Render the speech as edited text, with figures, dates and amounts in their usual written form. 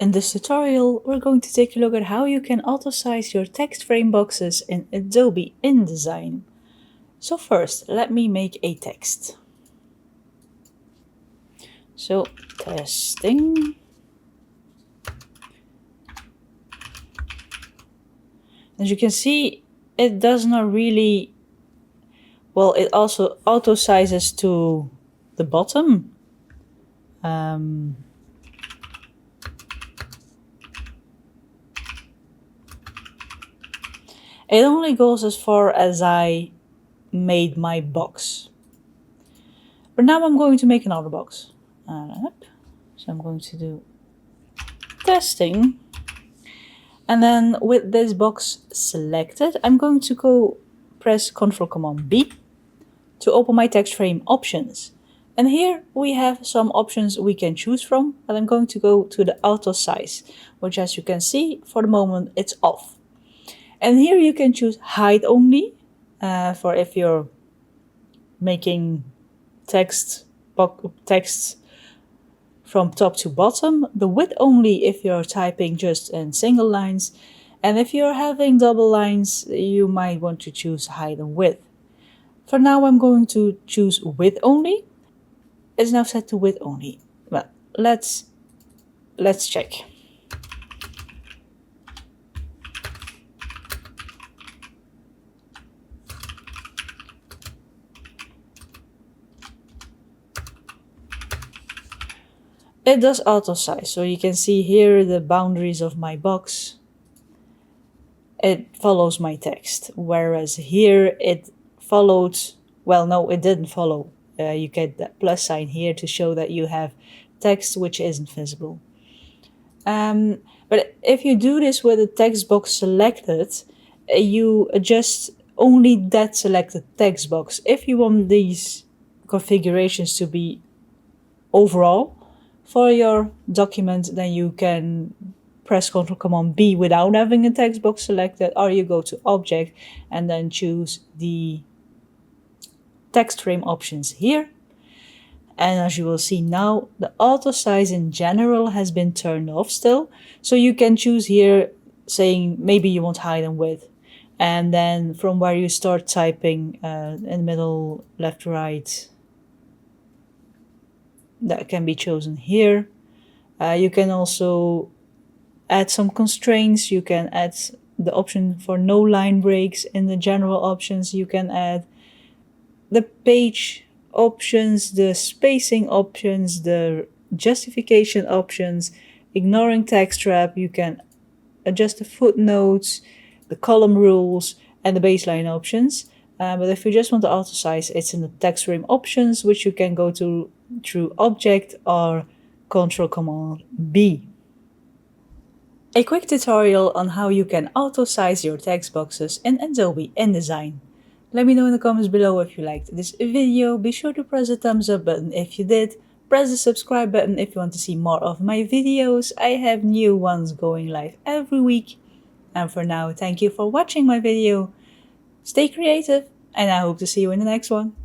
In this tutorial, we're going to take a look at how you can auto-size your text frame boxes in Adobe InDesign. So first, let me make a text. So, testing. As you can see, it does not really, well, it also auto-sizes to the bottom. It only goes as far as I made my box. But now I'm going to make another box. So I'm going to do testing. And then with this box selected, I'm going to go press Ctrl+Command+B to open my text frame options. And here we have some options we can choose from, and I'm going to go to the auto size, which as you can see, for the moment it's off. And here you can choose height only, for if you're making text from top to bottom, the width only if you're typing just in single lines, and if you're having double lines, you might want to choose height and width. For now, I'm going to choose width only. It's now set to width only. Well, let's check. It does auto size, so you can see here the boundaries of my box. It follows my text, whereas here it followed, well, no, it didn't follow. You get that plus sign here to show that you have text which isn't visible. But if you do this with the text box selected, you adjust only that selected text box. If you want these configurations to be overall for your document, then you can press Ctrl+Command+B without having a text box selected, or you go to Object and then choose the text frame options here. And as you will see now, the auto size in general has been turned off still. So you can choose here saying maybe you want height and width. And then from where you start typing in the middle, left, right, that can be chosen here. You can also add some constraints. You can add the option for no line breaks in the general options. You can add the page options, the spacing options, the justification options, ignoring text wrap. You can adjust the footnotes, the column rules, and the baseline options. But if you just want to auto size, it's in the text frame options, which you can go to through Object or Ctrl+Command+B. A quick tutorial on how you can auto size your text boxes in Adobe InDesign. Let me know in the comments below if you liked this video. Be sure to press the thumbs up button if you did. Press the subscribe button if you want to see more of my videos. I have new ones going live every week. And for now, thank you for watching my video. Stay creative, and I hope to see you in the next one.